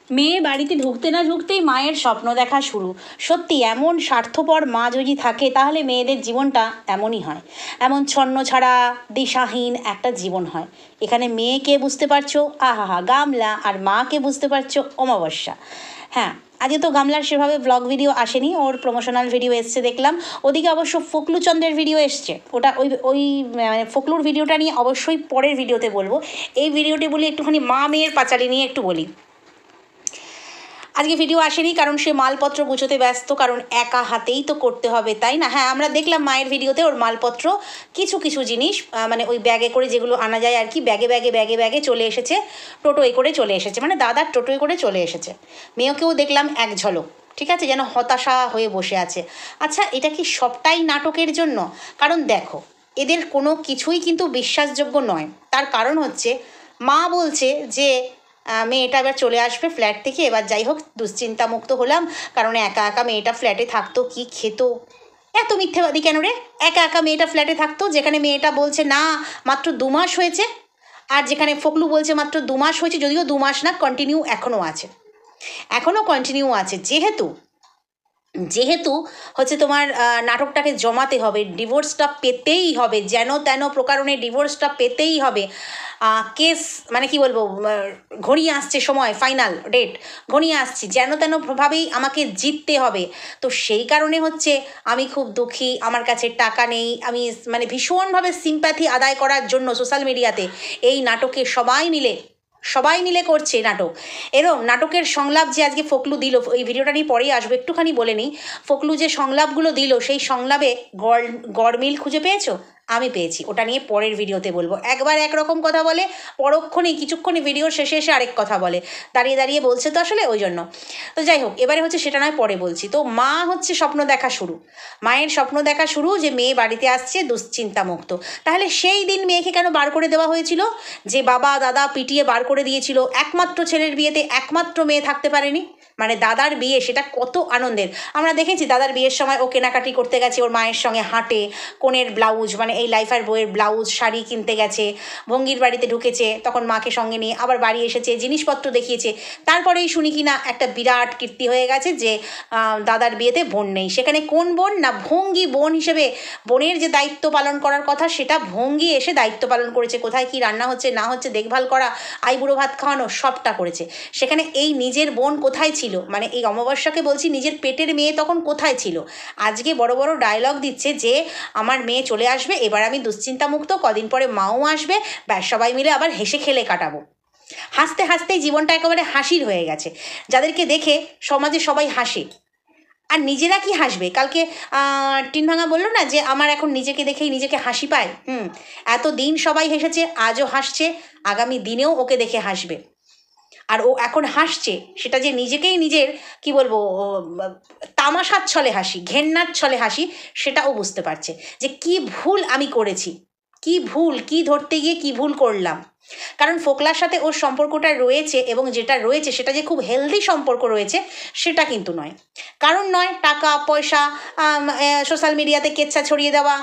মেয়ে বাড়িতে ঢুকতে না ঢুকতেই মায়ের স্বপ্ন দেখা শুরু। সত্যি এমন স্বার্থপর মা যদি থাকে তাহলে মেয়েদের জীবনটা এমনই হয়, এমন ছন্ন ছাড়া দিশাহীন একটা জীবন হয়। এখানে মেয়েকে বুঝতে পারছো আহা গামলা, আর মাকে বুঝতে পারছো অমাবস্যা। হ্যাঁ, আজকে তো গামলার সেভাবে ব্লগ ভিডিও আসেনি, ওর প্রমোশনাল ভিডিও এসছে দেখলাম। ওদিকে অবশ্য ফকলুচন্দ্রের ভিডিও এসছে, ওটা ওই ওই মানে ফকলুর ভিডিওটা নিয়ে অবশ্যই পরের ভিডিওতে বলবো। এই ভিডিওটি বলি একটুখানি মা মেয়ের পাঁচালি নিয়ে একটু বলি। আজকে ভিডিও আসেনি কারণ সে মালপত্র গুছোতে ব্যস্ত, কারণ একা হাতেই তো করতে হবে, তাই না? হ্যাঁ, আমরা দেখলাম মায়ের ভিডিওতে ওর মালপত্র কিছু কিছু জিনিস মানে ওই ব্যাগে করে যেগুলো আনা যায় আর কি, ব্যাগে ব্যাগে ব্যাগে ব্যাগে চলে এসেছে, টোটোয় করে চলে এসেছে, মানে দাদার টোটোয় করে চলে এসেছে। মেয়েকেও দেখলাম এক ঝলক, ঠিক আছে, যেন হতাশা হয়ে বসে আছে। আচ্ছা, এটা কি সবটাই নাটকের জন্য? কারণ দেখো, এদের কোনো কিছুই কিন্তু বিশ্বাসযোগ্য নয়। তার কারণ হচ্ছে মা বলছে যে মেয়েটা এবার চলে আসবে ফ্ল্যাট থেকে, এবার যাই হোক দুশ্চিন্তামুক্ত হলাম, কারণ একা একা মেয়েটা ফ্ল্যাটে থাকতো, কি খেত। এত মিথ্যেবাদী কেন রে? একা একা মেয়েটা ফ্ল্যাটে থাকতো, যেখানে মেয়েটা বলছে না মাত্র 2 মাস হয়েছে, আর যেখানে ফকলু বলছে মাত্র 2 মাস হয়েছে, যদিও 2 মাস না, কন্টিনিউ এখনও আছে, এখনও কন্টিনিউ আছে। যেহেতু যেহেতু হচ্ছে তোমার নাটকটাকে জমাতে হবে, ডিভোর্সটা পেতেই হবে, যেন তেন প্রকারণে ডিভোর্সটা পেতেই হবে। কেস মানে কি বলবো, ঘনিয়ে আসছে সময়, ফাইনাল ডেট ঘনিয়ে আসছে, যেন তেন ভাবেই আমাকে জিততে হবে। তো সেই কারণে হচ্ছে আমি খুব দুঃখী, আমার কাছে টাকা নেই, আমি মানে ভীষণভাবে সিম্প্যাথি আদায় করার জন্য সোশ্যাল মিডিয়াতে এই নাটকে সবাই মিলে করছে নাটক। এরম নাটকের সংলাপ যে আজকে ফকলু দিল, এই ভিডিওটা নিয়ে পরেই আসবো, একটুখানি বলে নিই। ফকলু যে সংলাপগুলো দিল সেই সংলাপে গড়মিল খুঁজে পেয়েছো? আমি পেয়েছি, ওটা নিয়ে পরের ভিডিওতে বলবো। একবার একরকম কথা বলে, পরক্ষণেই কিছুক্ষণই ভিডিওর শেষে এসে আরেক কথা বলে, দাঁড়িয়ে দাঁড়িয়ে বলছে তো আসলে ওই জন্য। তো যাই হোক, এবারে হচ্ছে সেটা নয়, পরে বলছি। তো মা হচ্ছে স্বপ্ন দেখা শুরু, মায়ের স্বপ্ন দেখা শুরু যে মেয়ে বাড়িতে আসছে দুশ্চিন্তামুক্ত। তাহলে সেই দিন মেয়েকে কেন বার করে দেওয়া হয়েছিল? যে বাবা দাদা পিটিয়ে বার করে দিয়েছিল, একমাত্র ছেলের বিয়েতে একমাত্র মেয়ে থাকতে পারেনি, মানে দাদার বিয়ে, সেটা কত আনন্দের। আমরা দেখেছি দাদার বিয়ের সময় ও কেনাকাটি করতে গেছে, ওর মায়ের সঙ্গে হাঁটে, কনের ব্লাউজ মানে এই লাইফার বইয়ের ব্লাউজ শাড়ি কিনতে গেছে, ভঙ্গির বাড়িতে ঢুকেছে, তখন মাকে সঙ্গে নিয়ে আবার বাড়ি এসেছে, জিনিসপত্র দেখিয়েছে। তারপরেই শুনি কি না একটা বিরাট কীর্তি হয়ে গেছে যে দাদার বিয়েতে বোন নেই। সেখানে কোন বোন? না ভঙ্গি বোন হিসেবে বোনের যে দায়িত্ব পালন করার কথা সেটা ভঙ্গি এসে দায়িত্ব পালন করেছে, কোথায় কি রান্না হচ্ছে না হচ্ছে দেখভাল করা, আইবুড়ো ভাত খাওয়ানো, সবটা করেছে। সেখানে এই নিজের বোন কোথায় ছিল? মানে এই অমাবস্যাকে বলছি, নিজের পেটের মেয়ে তখন কোথায় ছিল? আজকে বড় বড় ডায়লগ দিচ্ছে যে আমার মেয়ে চলে আসবে, এবার আমি দুশ্চিন্তামুক্ত, কদিন পরে মাও আসবে, ব্যাস সবাই মিলে আবার হেসে খেলে কাটাবো। হাসতে হাসতেই জীবনটা একেবারে হাসির হয়ে গেছে, যাদেরকে দেখে সমাজে সবাই হাসে। আর নিজেরা কি হাসবে? কালকে টিনভাঙা বললো না যে আমার এখন নিজেকে দেখেই নিজেকে হাসি পায়। এত দিন সবাই হেসেছে, আজও হাসছে, আগামী দিনেও ওকে দেখে হাসবে। আর ও এখন হাসছে, সেটা যে নিজেকেই নিজের কি বলবো তামাশার ছলে হাসি, ঘেন্নার ছলে হাসি, সেটা ও বুঝতে পারছে যে কি ভুল আমি করেছি, কি ভুল, কি ধরতে গিয়ে কি ভুল করলাম। কারণ ফোকলার সাথে ওর সম্পর্কটা রয়েছে, এবং যেটা রয়েছে সেটা যে খুব হেলদি সম্পর্ক রয়েছে সেটা কিন্তু নয়। কারণ নয় টাকা পয়সা, সোশ্যাল মিডিয়াতে কেচ্ছা ছড়িয়ে দেওয়া,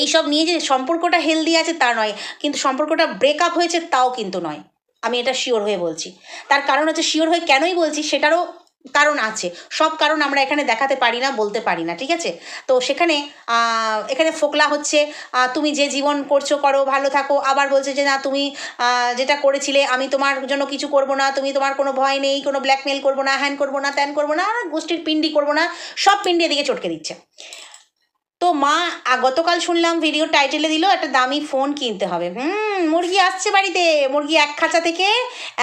এইসব নিয়ে যে সম্পর্কটা হেলদি আছে তা নয়, কিন্তু সম্পর্কটা ব্রেকআপ হয়েছে তাও কিন্তু নয়। আমি এটা শিওর হয়ে বলছি। তার কারণ হচ্ছে, শিওর হয়ে কেনই বলছি সেটারও কারণ আছে। সব কারণ আমরা এখানে দেখাতে পারি না, বলতে পারি না, ঠিক আছে? তো সেখানে এখানে ফোকলা হচ্ছে তুমি যে জীবন করছো করো, ভালো থাকো, আবার বলছে যে না তুমি যেটা করেছিলে আমি তোমার জন্য কিছু করব না, তুমি তোমার কোনো ভয় নেই, কোনো ব্ল্যাকমেল করবো না, হ্যান করবো না, ত্যান করবো না, গোষ্ঠীর পিন্ডি করবো না, সব পিন্ডি এদিকে চটকে দিচ্ছে। তো মা গতকাল শুনলাম ভিডিও টাইটেলে দিল একটা দামি ফোন কিনতে হবে। মুরগি আসছে বাড়িতে, মুরগি এক খাঁচা থেকে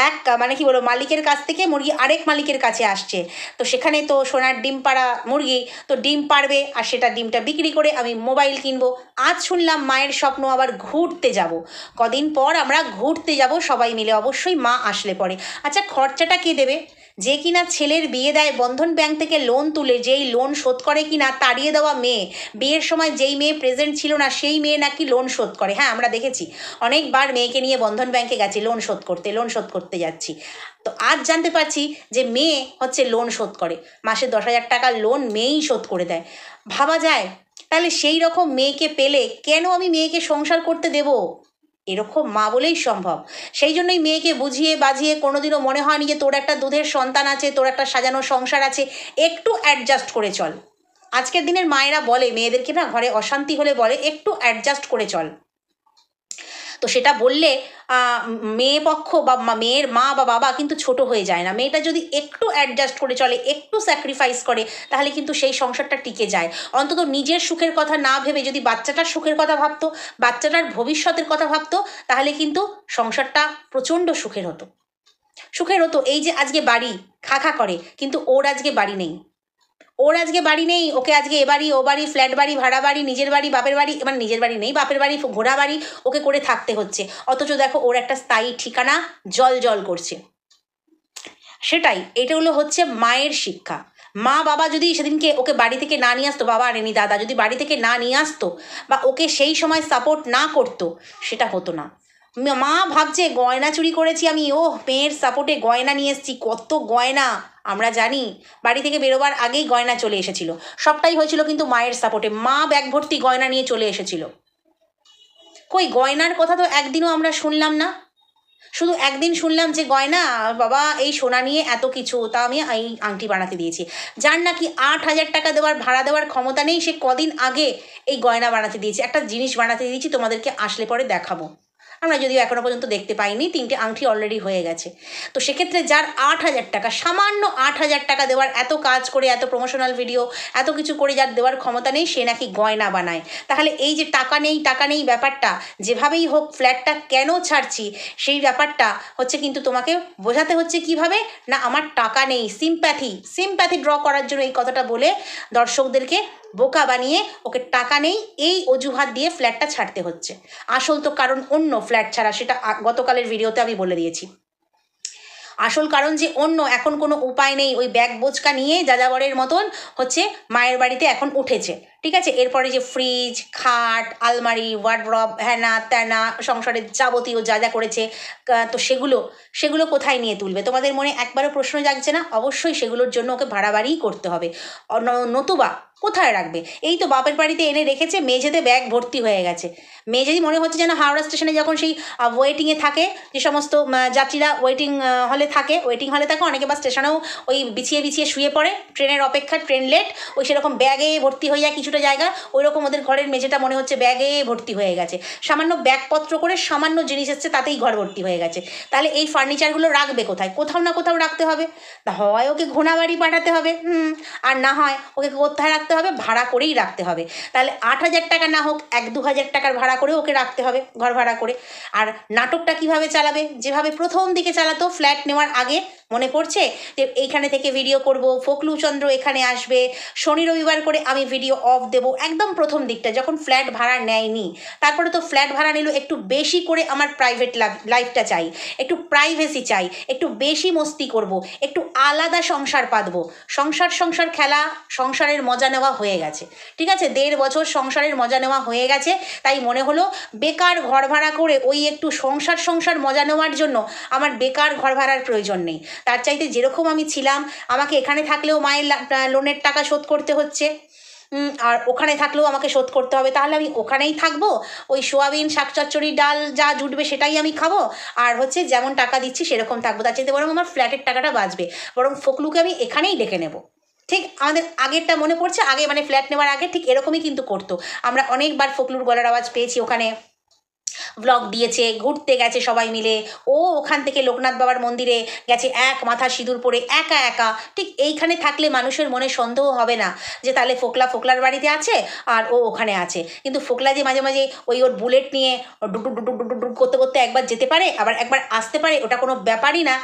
এক মানে কি বলবো মালিকের কাছ থেকে মুরগি আরেক মালিকের কাছে আসছে। তো সেখানে তো সোনার ডিম পাড়া মুরগি, তো ডিম পারবে, আর সেটা ডিমটা বিক্রি করে আমি মোবাইল কিনবো। আজ শুনলাম মায়ের স্বপ্ন আবার ঘুরতে যাব, কদিন পর আমরা ঘুরতে যাব সবাই মিলে, অবশ্যই মা আসলে পরে। আচ্ছা, খরচাটা কে দেবে? যে কিনা ছেলের বিয়ে দেয় বন্ধন ব্যাংক থেকে লোন তুলে, যেই লোন শোধ করে কিনা তাড়িয়ে দেওয়া মেয়ে, বিয়ের সময় যেই মেয়ে প্রেজেন্ট ছিল না সেই মেয়ে নাকি লোন শোধ করে। হ্যাঁ, আমরা দেখেছি অনেকবার মেয়েকে নিয়ে বন্ধন ব্যাংকে গেছি লোন শোধ করতে যাচ্ছি। তো আজ জানতে পারছি যে মেয়ে হচ্ছে লোন শোধ করে, মাসে 10,000 টাকার লোন মেয়েই শোধ করে দেয়। ভাবা যায়? তাহলে সেই রকম মেয়েকে পেলে কেন আমি মেয়েকে সংসার করতে দেব? এরকম মা বলেই সম্ভব। সেই জন্যই মেয়েকে বুঝিয়ে বাজিয়ে কোনোদিনও মনে হয়নি যে তোর একটা দুধের সন্তান আছে, তোর একটা সাজানো সংসার আছে, একটু অ্যাডজাস্ট করে চল। আজকের দিনের মায়েরা বলে মেয়েদেরকে না, ঘরে অশান্তি হলে বলে একটু অ্যাডজাস্ট করে চল। তো সেটা বললে মেয়ে পক্ষ বা মেয়ের মা বা বাবা কিন্তু ছোট হয়ে যায় না। মেয়েটা যদি একটু অ্যাডজাস্ট করে চলে, একটু স্যাক্রিফাইস করে, তাহলে কিন্তু সেই সংসারটা টিকে যায়। অন্তত নিজের সুখের কথা না ভেবে যদি বাচ্চাটার সুখের কথা ভাবতো, বাচ্চাটার ভবিষ্যতের কথা ভাবতো, তাহলে কিন্তু সংসারটা প্রচণ্ড সুখের হতো। এই যে আজকে বাড়ি খা খা করে, কিন্তু ওর আজকে বাড়ি নেই। ওকে আজকে এ বাড়ি ও বাড়ি, ফ্ল্যাট বাড়ি, ভাড়া বাড়ি, নিজের বাড়ি, বাপের বাড়ি, মানে নিজের বাড়ি নেই, বাপের বাড়ি, ঘোড়া বাড়ি ওকে করে থাকতে হচ্ছে। অথচ দেখো ওর একটা স্থায়ী ঠিকানা জল জল করছে। সেটাই, এটা হচ্ছে মায়ের শিক্ষা। মা বাবা যদি সেদিনকে ওকে বাড়ি থেকে না নিয়ে আসতো, বাবা আরেনি দাদা যদি বাড়ি থেকে না নিয়ে আসতো বা ওকে সেই সময় সাপোর্ট না করতো, সেটা হতো না। মা ভাবছে গয়না চুরি করেছি আমি, মেয়ের সাপোর্টে গয়না নিয়ে এসেছি, কত গয়না আমরা জানি। বাড়ি থেকে বেরোবার আগেই গয়না চলে এসেছিল, সবটাই হয়েছিল কিন্তু মায়ের সাপোর্টে। মা ব্যাগ ভর্তি গয়না নিয়ে চলে এসেছিল। কই গয়নার কথা তো একদিনও আমরা শুনলাম না। শুধু একদিন শুনলাম যে গয়না বাবা এই সোনা নিয়ে এত কিছু, তা আমি এই আংটি বানাতে দিয়েছি। যার নাকি 8,000 টাকা দেওয়ার, ভাড়া দেওয়ার ক্ষমতা নেই, সে কদিন আগে এই গয়না বানাতে দিয়েছে, একটা জিনিস বানাতে দিয়েছি, তোমাদেরকে আসলে পরে দেখাবো। আমরা যদিও এখনো পর্যন্ত দেখতে পাইনি, 3টে আংটি অলরেডি হয়ে গেছে। তো সেক্ষেত্রে যার 8,000 টাকা, সামান্য 8,000 টাকা দেওয়ার, এত কাজ করে, এত প্রমোশনাল ভিডিও, এত কিছু করে যার দেওয়ার ক্ষমতা নেই, সে নাকি গয়না বানায়। তাহলে এই যে টাকা নেই ব্যাপারটা, যেভাবেই হোক ফ্ল্যাটটা কেন ছাড়ছি, সেই ব্যাপারটা হচ্ছে কিন্তু তোমাকে বোঝাতে হচ্ছে কিভাবে না, আমার টাকা নেই। সিম্প্যাথি ড্র করার জন্য এই কথাটা বলে দর্শকদেরকে বোকা বানিয়ে ওকে টাকা নেই এই অজুহাত দিয়ে ফ্ল্যাটটা ছাড়তে হচ্ছে। আসল তো কারণ অন্য, ফ্ল্যাট ছাড়া, সেটা গতকালের ভিডিওতে আমি বলে দিয়েছি। আসল কারণ যে অন্য, এখন কোনো উপায় নেই, ওই ব্যাগ বোচকা নিয়ে যাযাবরের মতন হচ্ছে মায়ের বাড়িতে এখন উঠেছে। ঠিক আছে, এরপরে যে ফ্রিজ, খাট, আলমারি, ওয়ার্ড্রব, হ্যানা ত্যানা, সংসারের যাবতীয় যা যা করেছে, তো সেগুলো কোথায় নিয়ে তুলবে? তোমাদের মনে একবারও প্রশ্ন জাগছে না? অবশ্যই সেগুলোর জন্য ওকে ভাড়া বাড়িই করতে হবে, নতুবা কোথায় রাখবে? এই তো বাপের বাড়িতে এনে রেখেছে, মেঝেতে ব্যাগ ভর্তি হয়ে গেছে। মেঝেই মনে হচ্ছে যেন হাওড়া স্টেশনে যখন সেই ওয়েটিংয়ে থাকে, যে সমস্ত যাত্রীরা ওয়েটিং হলে থাকে, অনেকে বা স্টেশনেও ওই বিছিয়ে শুয়ে পড়ে ট্রেনের অপেক্ষা, ট্রেন লেট, ওই সেরকম ব্যাগে ভর্তি হয়ে যায় কিছুটা জায়গা, ওই রকম ওদের ঘরের মেঝেটা মনে হচ্ছে ব্যাগে ভর্তি হয়ে গেছে। সামান্য ব্যাগপত্র করে সামান্য জিনিস এসছে, তাতেই ঘর ভর্তি হয়ে গেছে। তাহলে এই ফার্নিচারগুলো রাখবে কোথায়? কোথাও না কোথাও রাখতে হবে। তা হয় ওকে ঘোড়া বাড়ি পাঠাতে হবে, আর না হয় ওকে কোথায় রাখতে হবে? ভাড়া করেই রাখতে হবে। তাহলে 8,000 টাকা না হোক, 1-2 হাজার টাকার ভাড়া করে ওকে রাখতে হবে, ঘর ভাড়া করে। আর নাটকটা কিভাবে চালাবে? যেভাবে প্রথম দিকে চালাতো ফ্ল্যাট নেওয়ার আগে, মনে পড়ছে যে এইখানে থেকে ভিডিও করব, ফকলুচন্দ্র এখানে আসবে, শনি রবিবার করে আমি ভিডিও অফ দেব, একদম প্রথম দিকটা যখন ফ্ল্যাট ভাড়া নেয়নি। তারপরে তো ফ্ল্যাট ভাড়া নিল, একটু বেশি করে আমার প্রাইভেট লাইফটা চাই, একটু প্রাইভেসি চাই, একটু বেশি মস্তি করব, একটু আলাদা সংসার পাতবো। সংসার খেলা, সংসারের মজা নেওয়া হয়ে গেছে। ঠিক আছে, 1.5 বছর সংসারের মজা নেওয়া হয়ে গেছে, তাই মনে হলো বেকার ঘর ভাড়া করে ওই একটু সংসার মজা নেওয়ার জন্য আমার বেকার ঘর ভাড়ার প্রয়োজন নেই। তার চাইতে যেরকম আমি ছিলাম, আমাকে এখানে থাকলেও মায়ের লোনের টাকা শোধ করতে হচ্ছে, আর ওখানে থাকলেও আমাকে শোধ করতে হবে, তাহলে আমি ওখানেই থাকবো, ওই সোয়াবিন, শাক চচ্চড়ি, ডাল যা জুটবে সেটাই আমি খাবো, আর হচ্ছে যেমন টাকা দিচ্ছি সেরকম থাকবো। তার চাইতে বরং আমার ফ্ল্যাটের টাকাটা বাঁচবে, বরং ফকলুকে আমি এখানেই ডেকে নেব। ঠিক আমাদের আগেরটা মনে পড়ছে, আগে মানে ফ্ল্যাট নেওয়ার আগে ঠিক এরকমই কিন্তু করতো। আমরা অনেকবার ফকলুর গলার আওয়াজ পেয়েছি, ওখানে ব্লগ দিয়েছে, ঘুরতে গেছে সবাই মিলে, ওখান থেকে লোকনাথ বাবার মন্দিরে গেছে এক মাথা সিঁদুর পরে একা। ঠিক এইখানে থাকলে মানুষের মনে সন্দেহ হবে না যে তাহলে ফোকলার বাড়িতে আছে আর ও ওখানে আছে। কিন্তু ফোকলা যে মাঝে মাঝে ওর বুলেট নিয়ে ডুক করতে একবার যেতে পারে, আবার একবার আসতে পারে, ওটা কোনো ব্যাপারই না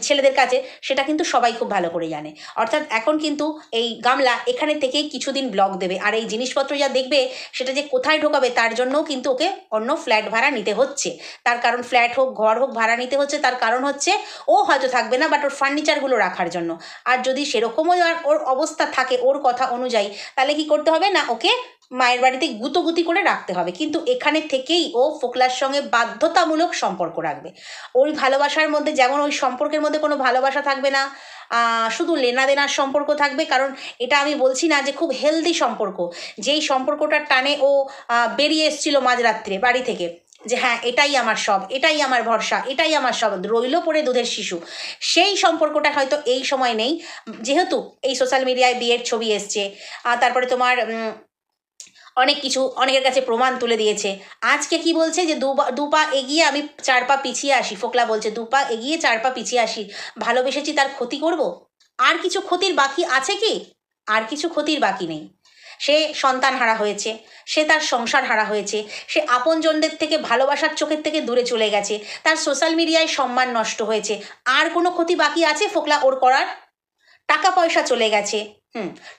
ছেলেদের কাছে, সেটা কিন্তু সবাই খুব ভালো করে জানে। অর্থাৎ এখন কিন্তু এই গামলা এখানে থেকেই কিছুদিন ব্লগ দেবে, আর এই জিনিসপত্র যা দেখবে সেটা যে কোথায় ঢোকাবে তার জন্যও কিন্তু ওকে অন্য ফ্ল্যাট ভাড়া নিতে হচ্ছে। তার কারণ ফ্ল্যাট হোক ঘর হোক ভাড়া নিতে হচ্ছে, তার কারণ হচ্ছে ও হয়তো থাকবে না, বাট ওর ফার্নিচারগুলো রাখার জন্য। আর যদি সেরকমও ওর অবস্থা থাকে ওর কথা অনুযায়ী, তাহলে কি করতে হবে না, ওকে মায়ের বাড়িতে গুতোগুতি করে রাখতে হবে। কিন্তু এখানে থেকেই ও ফোকলার সঙ্গে বাধ্যতামূলক সম্পর্ক রাখবে। ওই ভালোবাসার মধ্যে, যেমন ওই সম্পর্কের মধ্যে কোনো ভালোবাসা থাকবে না, শুধু লেনা দেনার সম্পর্ক থাকবে। কারণ এটা আমি বলছি না যে খুব হেলদি সম্পর্ক, যেই সম্পর্কটার টানে ও বেরিয়ে এসেছিল মাঝরাত্রে বাড়ি থেকে, যে হ্যাঁ এটাই আমার সব, এটাই আমার ভরসা, এটাই আমার সব, রইল পড়ে দুধের শিশু, সেই সম্পর্কটা হয়তো এই সময় নেই। যেহেতু এই সোশ্যাল মিডিয়ায় বিয়ের ছবি এসছে, তারপরে তোমার অনেক কিছু অনেকের কাছে প্রমাণ তুলে দিয়েছে। আজকে কি বলছে যে দু পা এগিয়ে আমি 4 পা পিছিয়ে আসি। ফোকলা বলছে 2 পা এগিয়ে 4 পা পিছিয়ে আসি, ভালোবেসেছি তার ক্ষতি করব? আর কিছু ক্ষতির বাকি আছে কি? আর কিছু ক্ষতির বাকি নেই। সে সন্তান হারা হয়েছে, সে তার সংসার হারা হয়েছে, সে আপনজনদের থেকে ভালোবাসার চোখের থেকে দূরে চলে গেছে, তার সোশ্যাল মিডিয়ায় সম্মান নষ্ট হয়েছে। আর কোনো ক্ষতি বাকি আছে ফোকলা ওর করার? টাকা পয়সা চলে গেছে।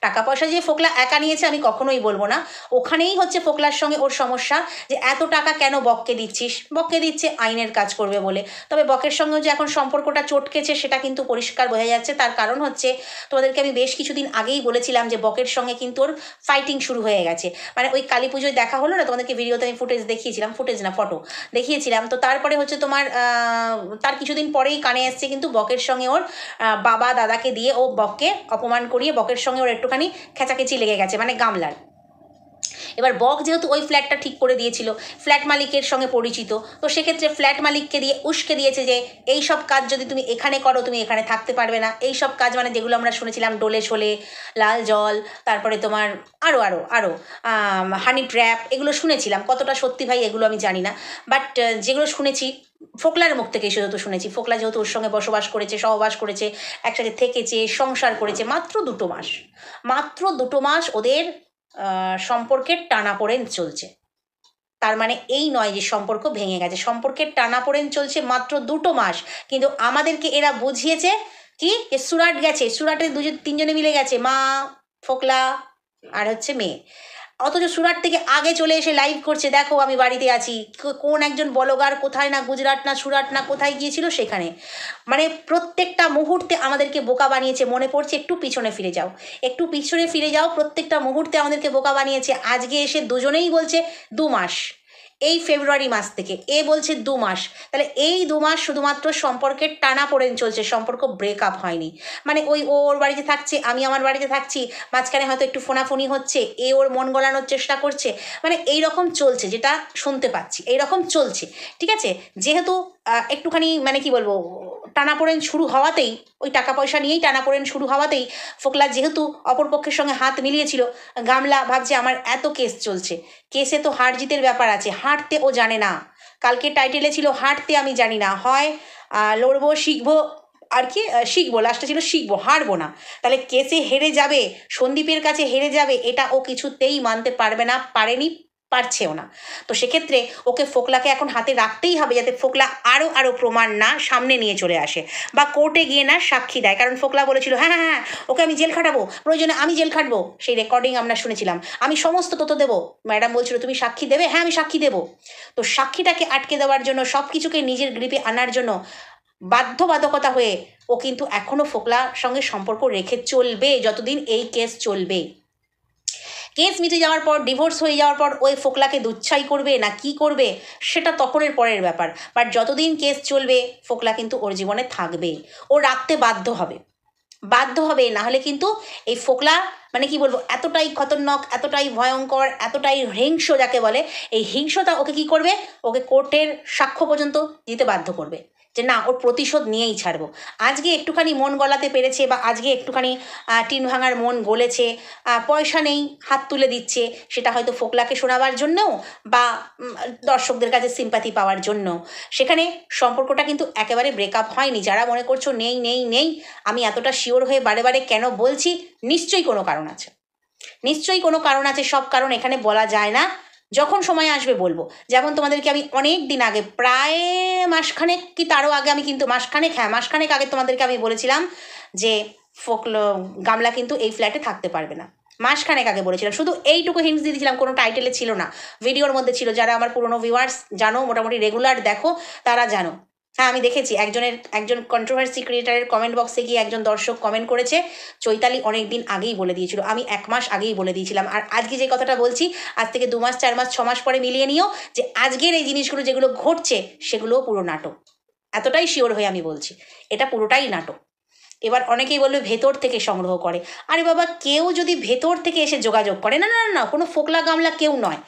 টাকা পয়সা যে ফোকলা একা নিয়েছে আমি কখনোই বলবো না। ওখানেই হচ্ছে ফোকলার সঙ্গে ওর সমস্যা, যে এত টাকা কেন বককে দিচ্ছিস? বককে দিচ্ছে আইনের কাজ করবে বলে। তবে বকের সঙ্গেও যে এখন সম্পর্কটা চটকেছে সেটা কিন্তু পরিষ্কার বোঝা যাচ্ছে। তার কারণ হচ্ছে, তোমাদেরকে আমি বেশ কিছুদিন আগেই বলেছিলাম যে বকের সঙ্গে কিন্তু ওর ফাইটিং শুরু হয়ে গেছে। মানে ওই কালী পুজোয় দেখা হলো না, তোমাদেরকে ভিডিওতে আমি ফুটেজ দেখিয়েছিলাম, ফুটেজ না ফটো দেখিয়েছিলাম। তো তারপরে হচ্ছে তোমার তার কিছুদিন পরেই কানে এসছে কিন্তু বকের সঙ্গে ওর বাবা দাদাকে দিয়ে ও বককে অপমান করিয়ে বকের সঙ্গে ওর একটুখানি খেচাখেচি লেগে গেছে, মানে গামলার। এবার বক যেহেতু ওই ফ্ল্যাটটা ঠিক করে দিয়েছিল, ফ্ল্যাট মালিকের সঙ্গে পরিচিত, তো সেক্ষেত্রে ফ্ল্যাট মালিককে দিয়ে উস্কে দিয়েছে যে এই সব কাজ যদি তুমি এখানে করো তুমি এখানে থাকতে পারবে না। এই সব কাজ মানে যেগুলো আমরা শুনেছিলাম, ডোলে শোলে, লাল জল, তারপরে তোমার আরও আরও আরও হানি ট্র্যাপ, এগুলো শুনেছিলাম। কতটা সত্যি ভাই এগুলো আমি জানি না, বাট যেগুলো শুনেছি ফোকলার মুখ থেকে সেহেতু শুনেছি। ফোকলা যেহেতু ওর সঙ্গে বসবাস করেছে, সহবাস করেছে, একসাথে থেকেছে, সংসার করেছে, মাত্র 2 মাস, মাত্র 2 মাস ওদের সম্পর্কের টানাপোড়েন চলছে। তার মানে এই নয় যে সম্পর্ক ভেঙে গেছে, সম্পর্কের টানাপোড়েন চলছে মাত্র 2 মাস। কিন্তু আমাদেরকে এরা বুঝিয়েছে কি, যে সুরাট গেছে, সুরাটে 2-3 জনে মিলে গেছে, মা, ফোকলা আর হচ্ছে মেয়ে। অথচ সুরাট থেকে আগে চলে এসে লাইভ করছে, দেখো আমি বাড়িতে আছি। কোন একজন বলগার কোথায় না, গুজরাট না সুরাট না কোথায় গিয়েছিল সেখানে। মানে প্রত্যেকটা মুহূর্তে আমাদেরকে বোকা বানিয়েছে। মনে পড়ছে, একটু পিছনে ফিরে যাও, একটু পিছনে ফিরে যাও, প্রত্যেকটা মুহূর্তে আমাদেরকে বোকা বানিয়েছে। আজকে এসে দুজনেই বলছে 2 মাস, এই ফেব্রুয়ারি মাস থেকে এ বলছে 2 মাস। তাহলে এই 2 মাস শুধুমাত্র সম্পর্কের টানাপোড়েন চলছে, সম্পর্ক ব্রেকআপ হয়নি। মানে ওই ও ওর বাড়িতে থাকছে, আমি আমার বাড়িতে থাকছি, মাঝখানে হয়তো একটু ফোনাফোনি হচ্ছে, এ ওর মন গলানোর চেষ্টা করছে, মানে এই রকম চলছে, যেটা শুনতে পাচ্ছি এই রকম চলছে। ঠিক আছে, যেহেতু একটুখানি মানে কি বলবো, টানাপোড়েন শুরু হওয়াতেই, ওই টাকা পয়সা নিয়েই টানাপোড়েন শুরু হওয়াতেই ফোকলা যেহেতু অপরপক্ষের সঙ্গে হাত মিলিয়েছিল, গামলা ভাবছে আমার এত কেস চলছে, কেসে তো হার জিতের ব্যাপার আছে, হাঁটতে ও জানে না। কালকে টাইটেলে ছিল হাঁটতে আমি জানি না, হয় লড়বো শিখবো, আর কি শিখবো, লাস্টে ছিল শিখবো, হারবো না। তাহলে কেসে হেরে যাবে, সন্দীপের কাছে হেরে যাবে, এটা ও কিছুতেই মানতে পারবে না, পারেনি, পারছেও না। তো সেক্ষেত্রে ওকে ফোকলাকে এখন হাতে রাখতেই হবে, যাতে ফোকলা আরও আরও প্রমাণ না সামনে নিয়ে চলে আসে, বা কোর্টে গিয়ে না সাক্ষী দেয়। কারণ ফোকলা বলেছিল হ্যাঁ হ্যাঁ হ্যাঁ ওকে আমি জেল খাটাবো, প্রয়োজনে আমি জেল খাটবো, সেই রেকর্ডিং আমরা শুনেছিলাম, আমি সমস্ত তথ্য দেবো। ম্যাডাম বলছিল তুমি সাক্ষী দেবে, হ্যাঁ আমি সাক্ষী দেবো। তো সাক্ষীটাকে আটকে দেওয়ার জন্য, সব কিছুকে নিজের গ্রিপে আনার জন্য বাধ্যবাধকতা হয়ে ও কিন্তু এখনও ফোকলার সঙ্গে সম্পর্ক রেখে চলবে যতদিন এই কেস চলবে। কেস মিটে যাওয়ার পর, ডিভোর্স হয়ে যাওয়ার পর ওই ফোকলাকে দুচ্ছাই করবে না কি করবে সেটা তখনের পরের ব্যাপার। বাট যতদিন কেস চলবে ফোকলা কিন্তু ওর জীবনে থাকবে, ও রাখতে বাধ্য হবে, বাধ্য হবে। না হলে কিন্তু এই ফোকলা মানে কি বলবো, এতটাই খতরনাক, এতটাই ভয়ঙ্কর, এতটাই হিংস্র যাকে বলে, এই হিংস্রতা ওকে কি করবে, ওকে কোর্টের সাক্ষ্য পর্যন্ত দিতে বাধ্য করবে যে না ওর প্রতিশোধ নিয়েই ছাড়বো। আজকে একটুখানি মন গলাতে পেরেছে, বা আজকে একটুখানি টিন ভাঙার মন গলেছে, পয়সা নেই হাত তুলে দিচ্ছে, সেটা হয়তো ফোকলাকে শোনাবার জন্যও, বা দর্শকদের কাছে সিম্প্যাথি পাওয়ার জন্য। সেখানে সম্পর্কটা কিন্তু একেবারে ব্রেকআপ হয়নি। যারা মনে করছো নেই নেই নেই, আমি এতটা শিওর হয়ে বারে বারে কেন বলছি, নিশ্চয়ই কোনো কারণ আছে, নিশ্চয়ই কোনো কারণ আছে। সব কারণ এখানে বলা যায় না, যখন সময় আসবে বলবো। যেমন তোমাদেরকে আমি অনেক দিন আগে, প্রায় মাসখানেক কি তারও আগে, আমি কিন্তু মাসখানেক, হ্যাঁ মাসখানেক আগে তোমাদেরকে আমি বলেছিলাম যে গামলা কিন্তু এই ফ্ল্যাটে থাকতে পারবে না। মাসখানেক আগে বলেছিলাম, শুধু এইটুকু হিন্টস দিয়ে দিয়েছিলাম, কোনো টাইটেলে ছিল না, ভিডিওর মধ্যে ছিল। যারা আমার পুরনো ভিউয়ার্স জানো, মোটামুটি রেগুলার দেখো, তারা জানো। হ্যাঁ আমি দেখেছি একজন কন্ট্রোভার্সি ক্রিয়েটারের কমেন্ট বক্সে গিয়ে একজন দর্শক কমেন্ট করেছে, চৈতালি অনেক দিন আগেই বলে দিয়েছিল, আমি 1 মাস আগেই বলে দিয়েছিলাম। আর আজকে যে কথাটা বলছি, আজ থেকে 2 মাস 4 মাস 6 মাস পরে মিলিয়ে নিও, যে আজকের এই জিনিসগুলো যেগুলো ঘটছে সেগুলোও পুরো নাটক। এতটাই শিওর হয়ে আমি বলছি, এটা পুরোটাই নাটক। এবার অনেকেই বলবে ভেতর থেকে সংগ্রহ করে। আরে বাবা, কেউ যদি ভেতর থেকে এসে যোগাযোগ করে, না না না না, কোনো ফোকলা গামলা কেউ নয়,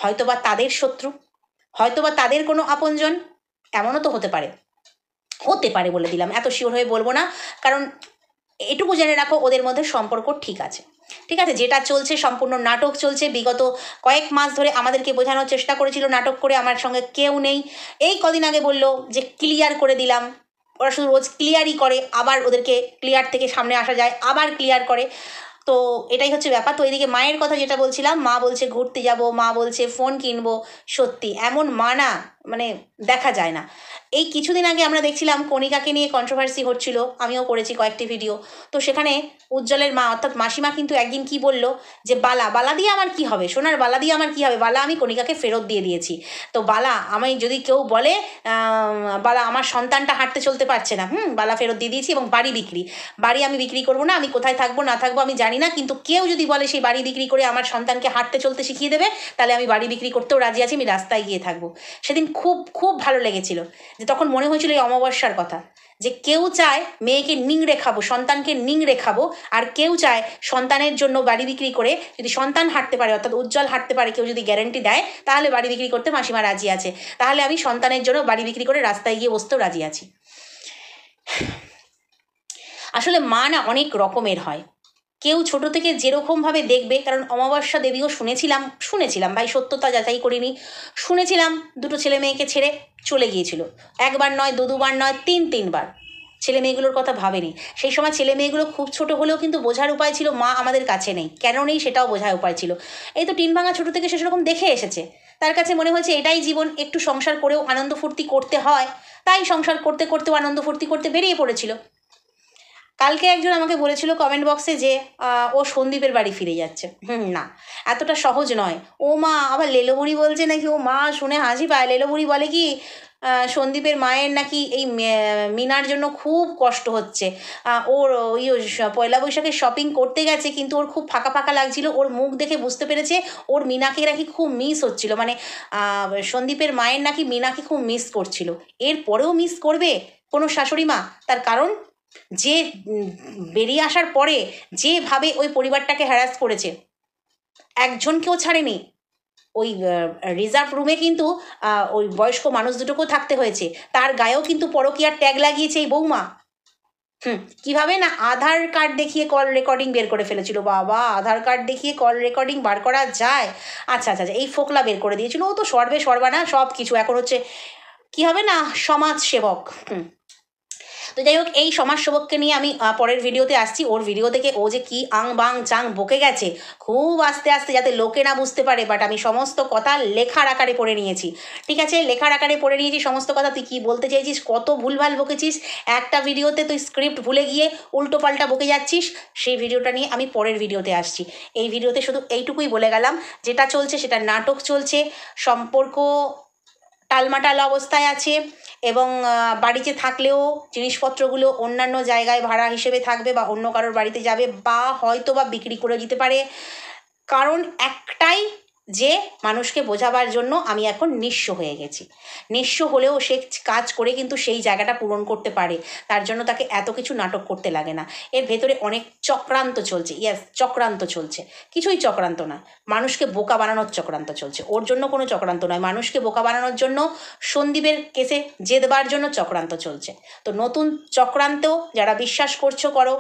হয়তো বা তাদের শত্রু, হয়তোবা তাদের কোনো আপনজন, এমনও তো হতে পারে বলে দিলাম, এত শিওর হয়ে বলবো না, কারণ এটুকু জেনে রাখো ওদের মধ্যে সম্পর্ক ঠিক আছে। ঠিক আছে, যেটা চলছে সম্পূর্ণ নাটক চলছে। বিগত কয়েক মাস ধরে আমাদেরকে বোঝানোর চেষ্টা করেছিল নাটক করে আমার সঙ্গে কেউ নেই। এই কদিন আগে বলল যে ক্লিয়ার করে দিলাম। ওরা শুধু রোজ ক্লিয়ারই করে, আবার ওদেরকে ক্লিয়ার থেকে সামনে আসা যায়, আবার ক্লিয়ার করে। তো এটাই হচ্ছে ব্যাপার। তো এদিকে মায়ের কথা যেটা বলছিলাম, মা বলছে ঘুরতে যাব, মা বলছে ফোন কিনবো। সত্যি এমন মা না মানে দেখা যায় না। এই কিছুদিন আগে আমরা দেখছিলাম কণিকাকে নিয়ে কন্ট্রোভার্সি হচ্ছিল, আমিও করেছি কয়েকটি ভিডিও। তো সেখানে উজ্জ্বলের মা অর্থাৎ মাসিমা কিন্তু একদিন কি বলল যে বালা দিয়ে আমার কি হবে, সোনার বালা দিয়ে আমার কি হবে, বালা আমি কণিকাকে ফেরত দিয়ে দিয়েছি। তো বালা আমি যদি কেউ বলে বালা আমার সন্তানটা হাঁটতে চলতে পারছে না, বালা ফেরত দিয়ে দিয়েছি, এবং বাড়ি আমি বিক্রি করবো না, আমি কোথায় থাকবো না থাকবো আমি জানি না, কিন্তু কেউ যদি বলে সেই বাড়ি বিক্রি করে আমার সন্তানকে হাঁটতে চলতে শিখিয়ে দেবে, তাহলে আমি বাড়ি বিক্রি করতেও রাজি আছি, আমি রাস্তায় গিয়ে থাকবো। সেদিন খুব খুব ভালো লেগেছিল যে তখন মনে হয়েছিল এই অমাবস্যার কথা, যে কেউ চায় মেয়েকে নিংড়ে খাবো, সন্তানকে নিংড়ে খাবো, আর কেউ চায় সন্তানের জন্য বাড়ি বিক্রি করে, যদি সন্তান হাঁটতে পারে অর্থাৎ উজ্জ্বল হাঁটতে পারে, কেউ যদি গ্যারেন্টি দেয় তাহলে বাড়ি বিক্রি করতে মাসিমা রাজি আছে, তাহলে আমি সন্তানের জন্য বাড়ি বিক্রি করে রাস্তায় গিয়ে বসতেও রাজি আছি। আসলে মা না অনেক রকমের হয়, কেউ ছোট থেকে যেরকমভাবে দেখবে, কারণ অমাবস্যা দেবীও শুনেছিলাম ভাই, সত্যতা যাচাই করিনি, শুনেছিলাম দুটো ছেলে মেয়েকে ছেড়ে চলে গিয়েছিল, একবার নয় দুবার নয় তিনবার। ছেলে মেয়েগুলোর কথা ভাবেনি। সেই সময় ছেলে মেয়েগুলো খুব ছোট হলেও কিন্তু বোঝার উপায় ছিল মা আমাদের কাছে নেই, কেন নেই সেটাও বোঝার উপায় ছিল। এই তো টিন ভাঙা ছোটো থেকে সে সেরকম দেখে এসেছে, তার কাছে মনে হয়েছে এটাই জীবন, একটু সংসার করেও আনন্দ ফুর্তি করতে হয়, তাই সংসার করতে করতেও আনন্দ ফুর্তি করতে বেরিয়ে পড়েছিল। কালকে একজন আমাকে বলেছিল কমেন্ট বক্সে যে ও সন্দীপের বাড়ি ফিরে যাচ্ছে। না, এতটা সহজ নয়। ও মা আবার লেলোবুড়ি বলছে নাকি, ও মা শুনে হাসি পায়। লেলোবুড়ি বলে কি সন্দীপের মায়ের নাকি এই মিনার জন্য খুব কষ্ট হচ্ছে, ওর ওই পয়লা বৈশাখে শপিং করতে গেছে কিন্তু ওর খুব ফাঁকা ফাঁকা লাগছিল, ওর মুখ দেখে বুঝতে পেরেছে ওর মিনাকে নাকি খুব মিস হচ্ছিল, মানে সন্দীপের মায়ের নাকি মিনাকে খুব মিস করছিল। এরপরেও মিস করবে কোনো শাশুড়ি মা? তার কারণ যে বেরিয়ে আসার পরে যেভাবে ওই পরিবারটাকে হ্যারাস করেছে, একজনকেও ছাড়েনি। ওই রিজার্ভ রুমে কিন্তু ওই বয়স্ক মানুষ দুটোকেও থাকতে হয়েছে, তার গায়েও কিন্তু পরকীয়ার ট্যাগ লাগিয়েছে এই বৌমা। কিভাবে না, আধার কার্ড দেখিয়ে কল রেকর্ডিং বের করে ফেলেছিল। বাবা, আধার কার্ড দেখিয়ে কল রেকর্ডিং বার করা যায়? আচ্ছা, এই ফোকলা বের করে দিয়েছিল। ও তো সর্বানা সব কিছু এখন হচ্ছে কি হবে না, সমাজ সেবক। তো যাই হোক, এই সমাজসেবককে নিয়ে আমি পরের ভিডিওতে আসছি। ওর ভিডিও থেকে ও যে কি আং বাং চাং বকে গেছে খুব আস্তে আস্তে, যাতে লোকে না বুঝতে পারে, বাট আমি সমস্ত কথা লেখার আকারে পড়ে নিয়েছি। ঠিক আছে, লেখার আকারে পড়ে নিয়েছি সমস্ত কথা। তুই কী বলতে চাইছিস, কত ভুলভাল বকেছিস, একটা ভিডিওতে তুই স্ক্রিপ্ট ভুলে গিয়ে উল্টো পাল্টা বকে যাচ্ছিস, সেই ভিডিওটা নিয়ে আমি পরের ভিডিওতে আসছি। এই ভিডিওতে শুধু এইটুকুই বলে গেলাম, যেটা চলছে সেটা নাটক চলছে, সম্পর্ক টালমাটাল অবস্থায় আছে, এবং বাড়িতে থাকলেও জিনিসপত্রগুলো অন্যান্য জায়গায় ভাড়া হিসেবে থাকবে, বা অন্য কারোর বাড়িতে যাবে, বা হয়তো বা বিক্রি করে দিতে পারে। কারণ একটাই, যে মানুষকে বোঝাবার জন্য আমি এখন নিঃস্ব হয়ে গেছি। নিঃস্ব হলেও সে কাজ করে কিন্তু সেই জায়গাটা পূরণ করতে পারে, তার জন্য তাকে এত কিছু নাটক করতে লাগে না। এর ভেতরে অনেক চক্রান্ত চলছে, চক্রান্ত চলছে, কিছুই চক্রান্ত নয়, মানুষকে বোকা বানানোর চক্রান্ত চলছে। ওর জন্য কোনো চক্রান্ত নয়, মানুষকে বোকা বানানোর জন্য, সন্দীপের কেসে জেদবার জন্য চক্রান্ত চলছে। তো নতুন চক্রান্তেও যারা বিশ্বাস করছো করো,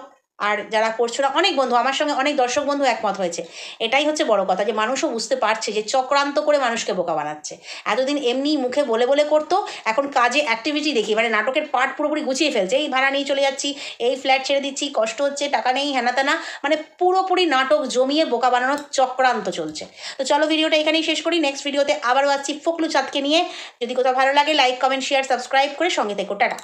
আর যারা করছো না, অনেক বন্ধু আমার সঙ্গে, অনেক দর্শক বন্ধু একমত হয়েছে। এটাই হচ্ছে বড় কথা, যে মানুষও বুঝতে পারছে যে চক্রান্ত করে মানুষকে বোকা বানাচ্ছে। এতদিন এমনি মুখে বলে বলে করতো, এখন কাজে অ্যাক্টিভিটি দেখি, মানে নাটকের পার্ট পুরোপুরি গুছিয়ে ফেলছে। এই ভাড়া নিয়ে চলে যাচ্ছি, এই ফ্ল্যাট ছেড়ে দিচ্ছি, কষ্ট হচ্ছে, টাকা নেই, হেনাতেনা, মানে পুরোপুরি নাটক জমিয়ে বোকা বানানোর চক্রান্ত চলছে। তো চলো ভিডিওটা এখানেই শেষ করি, নেক্সট ভিডিওতে আবারও আসছি ফোকলু চাঁদকে নিয়ে। যদি কোথাও ভালো লাগে লাইক কমেন্ট শেয়ার সাবস্ক্রাইব করে সঙ্গে থেকো। টাটা।